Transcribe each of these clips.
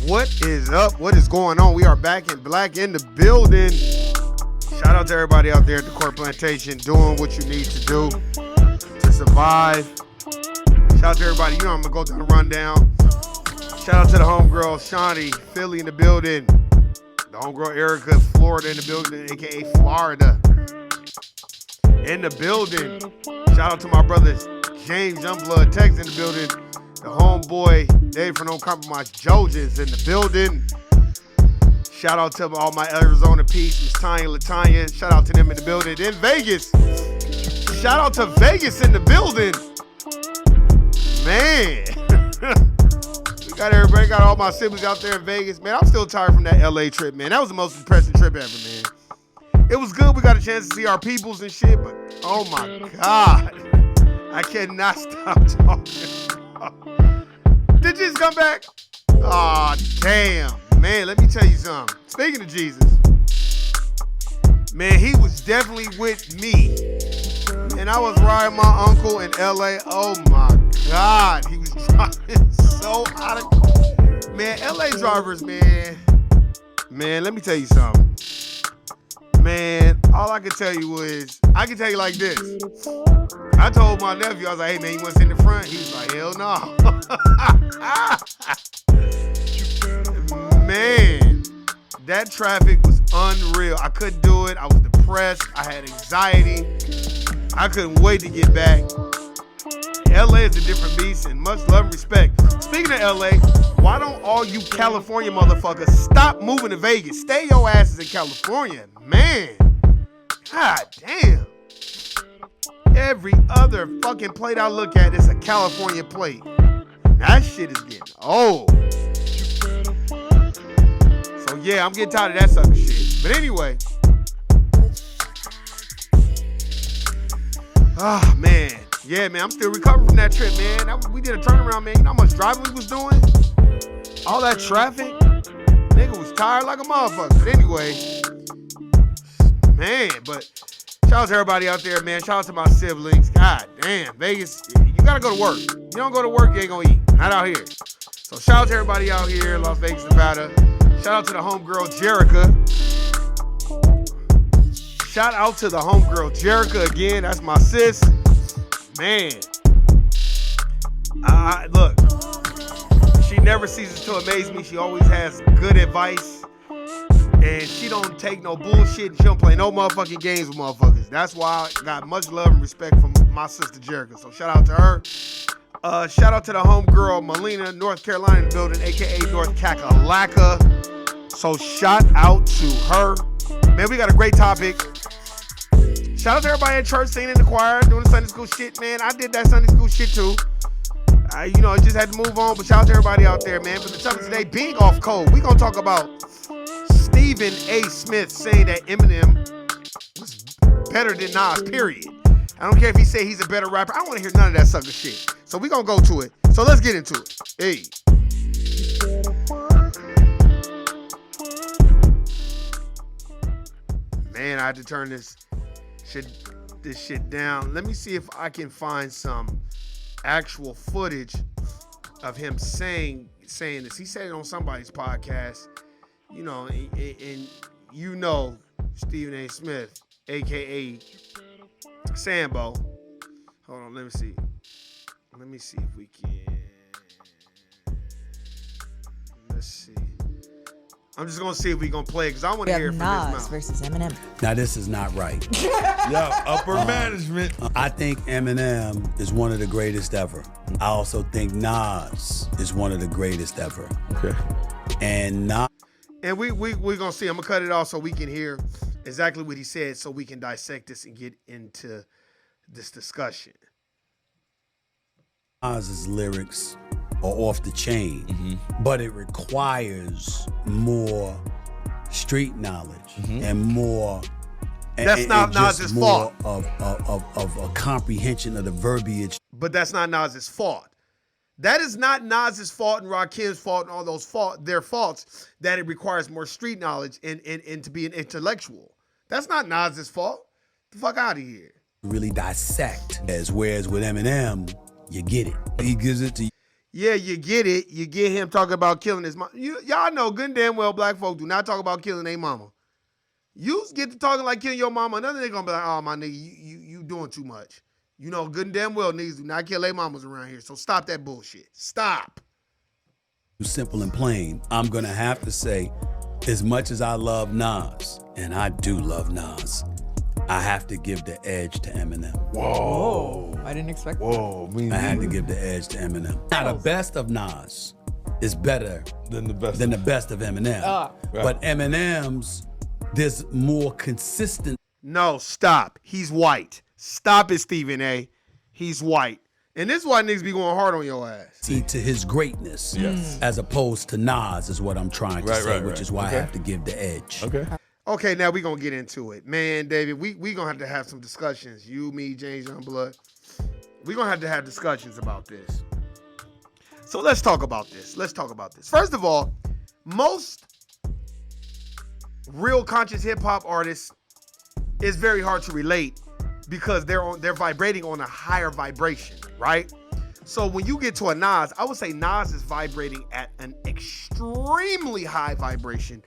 What is up? What is going on? We are back in black in the building. Shout out to everybody out there at the Court Plantation doing what you need to do to survive. Shout out to everybody. You know I'm going to go through the rundown. Shout out to the homegirl, Shawnee, Philly in the building. The homegirl, Erica, Florida in the building, a.k.a. Florida. In the building. Shout out to my brothers, James Youngblood, Tex in the building. The homeboy, Dave from No Compromise, Jojas in the building. Shout out to all my Arizona peeps, Miss Tanya, Latanya. Shout out to them in the building. In Vegas. Shout out to Vegas in the building. Man. We got everybody, got all my siblings out there in Vegas. Man, I'm still tired from that LA trip, man. That was the most depressing trip ever, man. It was good. We got a chance to see our peoples and shit, but oh my God. I cannot stop talking. Did Jesus come back? Aw, damn. Man, let me tell you something. Speaking of Jesus, man, he was definitely with me. And I was riding my uncle in LA. Oh my God. He was driving so out of... Man, LA drivers, man. Man, let me tell you something. Man, all I can tell you is, I can tell you like this. I told my nephew, I was like, hey, man, you want to sit in the front? He was like, hell no. Man, that traffic was unreal. I couldn't do it. I was depressed. I had anxiety. I couldn't wait to get back. LA is a different beast, and much love and respect. Speaking of LA, why don't all you California motherfuckers stop moving to Vegas? Stay your asses in California. Man, God damn. Every other fucking plate I look at is a California plate. That shit is getting old. So yeah, I'm getting tired of that sucker shit. But anyway. Ah, man. Yeah, man, I'm still recovering from that trip, man. We did a turnaround, man. You know how much driving we was doing? All that traffic. Nigga was tired like a motherfucker. But anyway. Man, but shout out to everybody out there, man. Shout out to my siblings. God damn, Vegas, you gotta go to work. You don't go to work, you ain't gonna eat. Not out here. So shout out to everybody out here in Las Vegas, Nevada. Shout out to the homegirl, Jerica. Shout out to the homegirl, Jerica again. That's my sis. Man. Look, she never ceases to amaze me. She always has good advice. And she don't take no bullshit, and she don't play no motherfucking games with motherfuckers. That's why I got much love and respect from my sister Jerica. So shout out to her. Shout out to the homegirl Melina, North Carolina in the building, a.k.a. North Kakalaka. So shout out to her. Man, we got a great topic. Shout out to everybody at church singing in the choir, doing the Sunday school shit, man. I did that Sunday school shit too. I just had to move on, but shout out to everybody out there, man. But the topic today, being off code. We gonna talk about Stephen A. Smith saying that Eminem was better than Nas, period. I don't care if he say he's a better rapper. I don't want to hear none of that sucker shit. So we gonna go to it. So let's get into it. Hey. Man, I had to turn this shit down. Let me see if I can find some actual footage of him saying this. He said it on somebody's podcast. you know, and you know Stephen A. Smith, a.k.a. Sambo. Hold on, let me see. Let me see if we can. Let's see. I'm just gonna see if we gonna play it because I want to hear it from his Nas mouth. versus Eminem. Now this is not right. Yo, upper management. I think Eminem is one of the greatest ever. I also think Nas is one of the greatest ever. Okay. And Nas And we gonna see. I'm gonna cut it off so we can hear exactly what he said, so we can dissect this and get into this discussion. Nas's lyrics are off the chain, but it requires more street knowledge and more. That's not just Nas's more fault. of a comprehension of the verbiage. But that's not Nas's fault. That is not Nas's fault and Rakim's fault and all those their faults that it requires more street knowledge and to be an intellectual. That's not Nas's fault. Get the fuck out of here. Really dissect. Whereas with Eminem, you get it. He gives it to you. Yeah, you get it. You get him talking about killing his mom. Y'all know good and damn well black folk do not talk about killing their mama. You get to talking like killing your mama, another nigga gonna be like, oh my nigga, you doing too much. You know good and damn well niggas do not kill their mamas around here. So stop that bullshit. Stop. Simple and plain. I'm gonna have to say, as much as I love Nas, and I do love Nas, I have to give the edge to Eminem. Whoa. I didn't expect that. Whoa. I had to give the edge to Eminem. Now, the best of Nas is better Than the best. than the best of Eminem. Right. But Eminem's, there's more consistent. No, stop. He's white. Stop it, Stephen A. He's white. And this is why niggas be going hard on your ass. To his greatness, as opposed to Nas, is what I'm trying to say, which is why I have to give the edge. Okay. Okay, now we gonna get into it. Man, David, we gonna have some discussions. You, me, James Youngblood. We gonna have discussions about this. So let's talk about this. First of all, most real conscious hip hop artists is very hard to relate because they're vibrating on a higher vibration, right? So when you get to a Nas, I would say Nas is vibrating at an extremely high vibration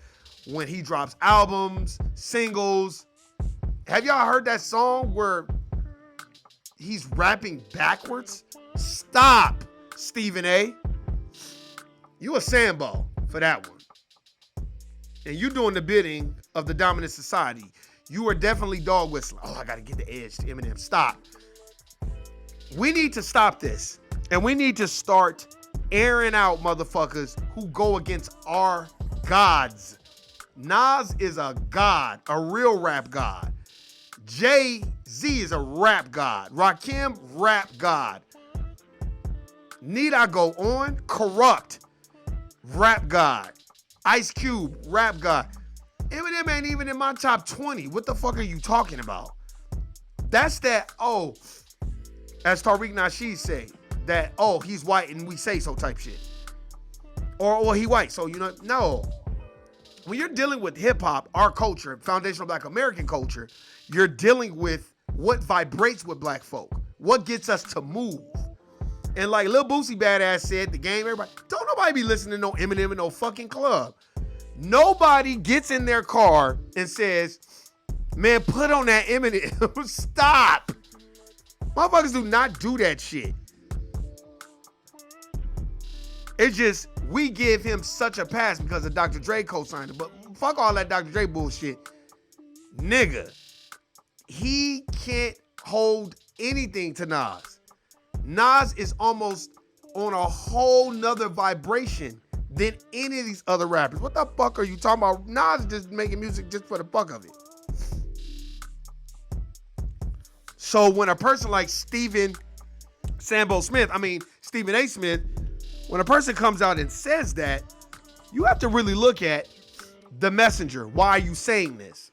when he drops albums, singles. Have y'all heard that song where he's rapping backwards? Stop, Stephen A. You a Sambo for that one. And you doing the bidding of the dominant society. You are definitely dog whistling. Oh, I gotta get the edge to Eminem. Stop. We need to stop this. And we need to start airing out motherfuckers who go against our gods. Nas is a god, a real rap god. Jay-Z is a rap god. Rakim, rap god. Need I go on? Corrupt, rap god. Ice Cube, rap god. Eminem ain't even in my top 20. What the fuck are you talking about? That's that, oh, as Tariq Nasheed say, that, oh, he's white and we say so type shit. Or he white, so you know, no. When you're dealing with hip hop, our culture, foundational Black American culture, you're dealing with what vibrates with black folk, what gets us to move. And like Lil Boosie Badass said, the game, everybody, don't nobody be listening to no Eminem in no fucking club. Nobody gets in their car and says, man, put on that Eminem. Stop. Motherfuckers do not do that shit. It's just, we give him such a pass because of Dr. Dre co-signed it. But fuck all that Dr. Dre bullshit. Nigga, he can't hold anything to Nas. Nas is almost on a whole nother vibration than any of these other rappers. What the fuck are you talking about? Nas is just making music just for the fuck of it. So when a person like Stephen A. Smith, when a person comes out and says that, you have to really look at the messenger. Why are you saying this?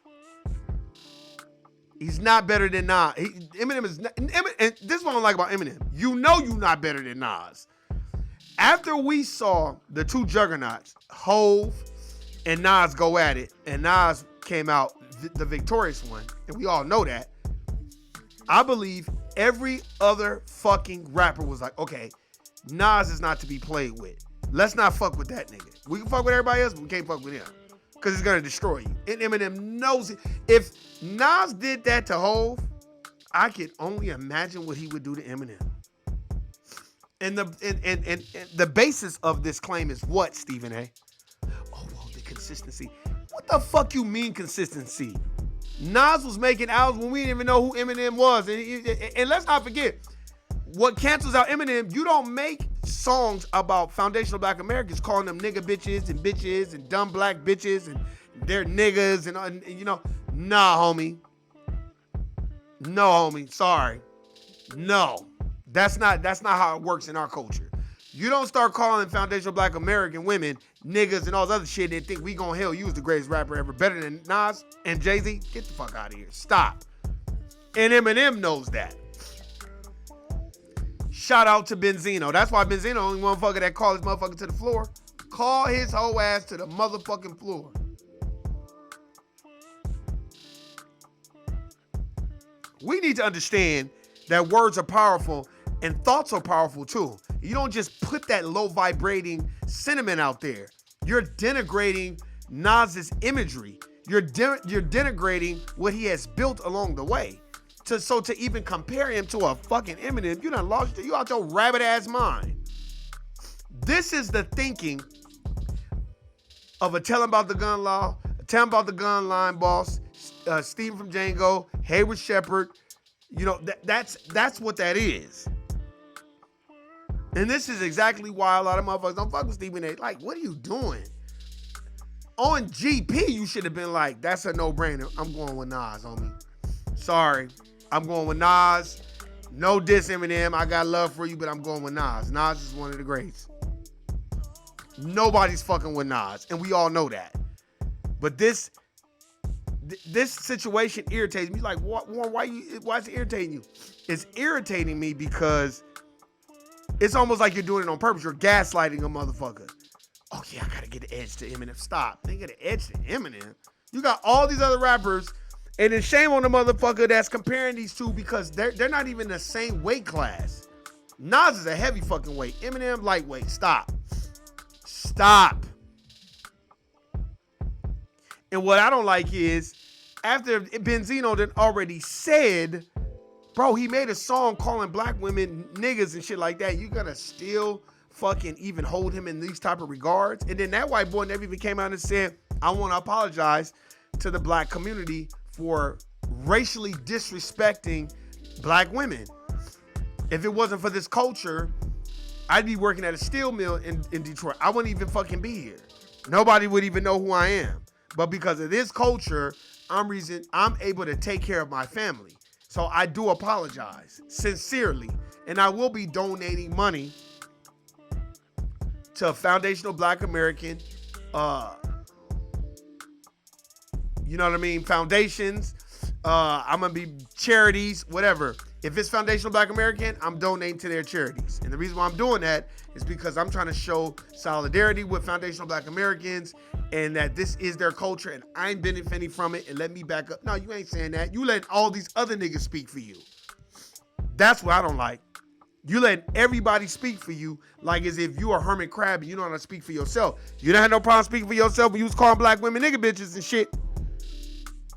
He's not better than Nas. Eminem is not, and this is what I like about Eminem. You know you're not better than Nas. After we saw the two juggernauts, Hove and Nas, go at it, and Nas came out the victorious one, and we all know that, I believe every other fucking rapper was like, okay, Nas is not to be played with. Let's not fuck with that nigga. We can fuck with everybody else, but we can't fuck with him. because it's gonna destroy you. And Eminem knows it. If Nas did that to Hov, I could only imagine what he would do to Eminem. And the basis of this claim is what, Stephen A? Oh, well, the consistency. What the fuck you mean consistency? Nas was making albums when we didn't even know who Eminem was. And let's not forget, what cancels out Eminem, you don't make songs about foundational black Americans calling them nigga bitches and dumb black bitches and they're niggas and you know, nah, homie. No, homie, sorry. No. That's not how it works in our culture. You don't start calling foundational black American women niggas and all this other shit and think we gonna hell you as the greatest rapper ever, better than Nas and Jay-Z. Get the fuck out of here. Stop. And Eminem knows that. Shout out to Benzino. That's why Benzino only motherfucker that call his motherfucker to the floor. Call his whole ass to the motherfucking floor. We need to understand that words are powerful and thoughts are powerful too. You don't just put that low vibrating sentiment out there. You're denigrating Nas's imagery. You're denigrating what he has built along the way. So to even compare him to a fucking Eminem, you done lost you out your rabbit ass mind. This is the thinking of a Tell 'Em About the Gun Law, a Tell 'Em About the Gun Line boss, Steve from Django, Hayward Shepherd. You know, that's what that is. And this is exactly why a lot of motherfuckers don't fuck with Stephen A. Like, what are you doing? On GP, you should have been like, that's a no-brainer. I'm going with Nas, homie. Sorry. I'm going with Nas. No diss Eminem. I got love for you, but I'm going with Nas. Nas is one of the greats. Nobody's fucking with Nas, and we all know that. But this situation irritates me. Like, Warren, why is it irritating you? It's irritating me because it's almost like you're doing it on purpose. You're gaslighting a motherfucker. Oh yeah, I gotta get the edge to Eminem. Stop. They get the edge to Eminem. You got all these other rappers, and then shame on the motherfucker that's comparing these two because they're not even the same weight class. Nas is a heavy fucking weight. Eminem lightweight. Stop. And what I don't like is after Benzino done already said, bro, he made a song calling black women niggas and shit like that. You gonna still fucking even hold him in these type of regards? And then that white boy never even came out and said, I want to apologize to the black community for racially disrespecting black women. If it wasn't for this culture, I'd be working at a steel mill in Detroit. I wouldn't even fucking be here. Nobody would even know who I am. But because of this culture, I'm able to take care of my family. So I do apologize sincerely. And I will be donating money to foundational black American, you know what I mean, foundations. I'm going to be charities, whatever. If it's foundational black American, I'm donating to their charities. And the reason why I'm doing that is because I'm trying to show solidarity with foundational black Americans and that this is their culture and I'm benefiting from it and let me back up. No, you ain't saying that. You letting all these other niggas speak for you. That's what I don't like. You letting everybody speak for you like as if you are Herman Crab and you don't know how to speak for yourself. You don't have no problem speaking for yourself when you was calling black women nigga bitches and shit.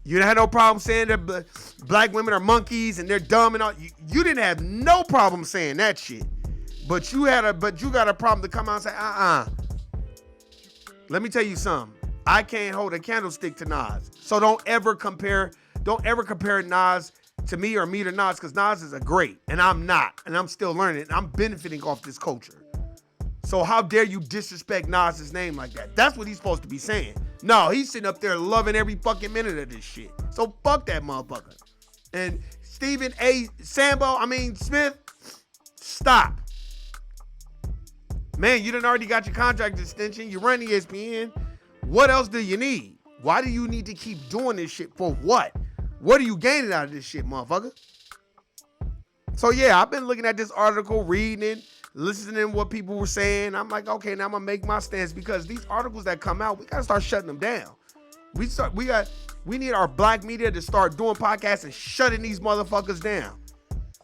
You don't have no problem saying that black women are monkeys and they're dumb and all. You didn't have no problem saying that shit. But you got a problem to come out and say, Let me tell you something. I can't hold a candlestick to Nas. So don't ever compare Nas to me or me to Nas, because Nas is a great, and I'm not, and I'm still learning, and I'm benefiting off this culture. So how dare you disrespect Nas's name like that? That's what he's supposed to be saying. No, he's sitting up there loving every fucking minute of this shit. So fuck that motherfucker. And Stephen A. Smith, stop. Man, you done already got your contract extension. You run ESPN. What else do you need? Why do you need to keep doing this shit? For what? What are you gaining out of this shit, motherfucker? So yeah, I've been looking at this article, reading it, listening to what people were saying. I'm like, okay, now I'm gonna make my stance, because these articles that come out, we gotta start shutting them down. We need our black media to start doing podcasts and shutting these motherfuckers down.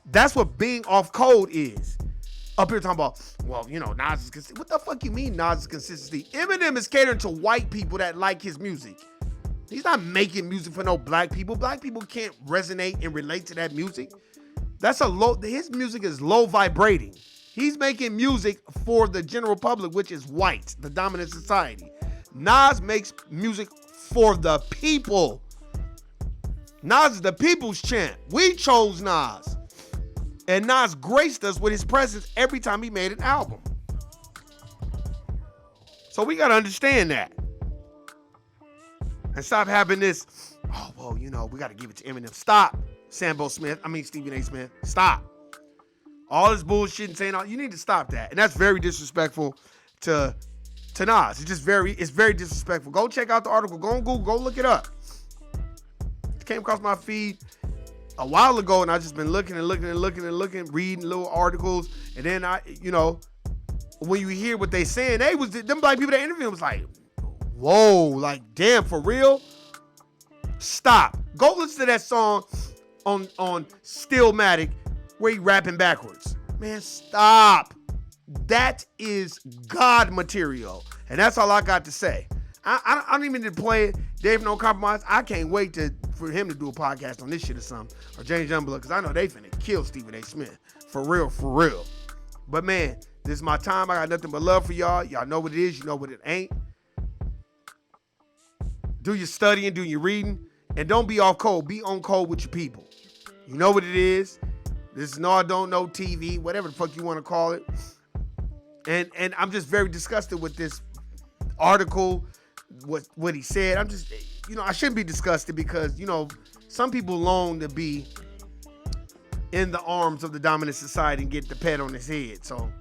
That's what being off code is. up here talking about, well, you know, Nas is consistent. What the fuck you mean Nas is consistency? Eminem is catering to white people that like his music. He's not making music for no black people. Black people can't resonate and relate to that music. His music is low vibrating. He's making music for the general public, which is white, the dominant society. Nas makes music for the people. Nas is the people's champ. We chose Nas. And Nas graced us with his presence every time he made an album. So we got to understand that. And stop having this, oh, well, you know, we got to give it to Eminem. Stop, Stephen A. Smith. Stop. All this bullshit and saying, you need to stop that. And that's very disrespectful to Nas. It's very disrespectful. Go check out the article. Go on Google. Go look it up. It came across my feed a while ago, and I just been looking, reading little articles. And then when you hear what they saying, them black people that interviewed was like, whoa, like, damn, for real? Stop. Go listen to that song on Stillmatic where he rapping backwards. Man, stop. That is God material. And that's all I got to say. I don't even need to play it. Dave No Compromise. I can't wait for him to do a podcast on this shit or something. Or James Youngblood, because I know they finna kill Stephen A. Smith. For real. But man, this is my time. I got nothing but love for y'all. Y'all know what it is. You know what it ain't. Do your studying, do your reading, and don't be off code. Be on code with your people. You know what it is. This is No I Don't Know TV, whatever the fuck you want to call it. And I'm just very disgusted with this article, what he said. I'm just, I shouldn't be disgusted because, some people long to be in the arms of the dominant society and get the pet on his head. So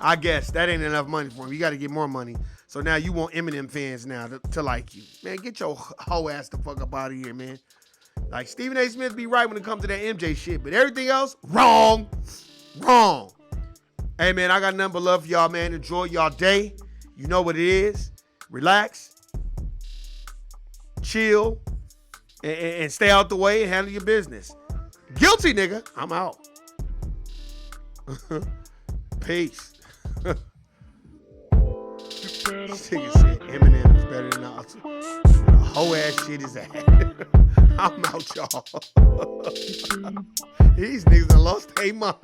I guess that ain't enough money for him. You got to get more money. So now you want Eminem fans now to like you. Man, get your hoe ass the fuck up out of here, man. Like, Stephen A. Smith be right when it comes to that MJ shit, but everything else, wrong. Hey, man, I got nothing but love for y'all, man. Enjoy y'all day. You know what it is. Relax. Chill. And stay out the way and handle your business. Guilty, nigga. I'm out. Peace. This nigga said Eminem is better than us. Whole ass shit is that. I'm out, y'all. These niggas done lost their mind.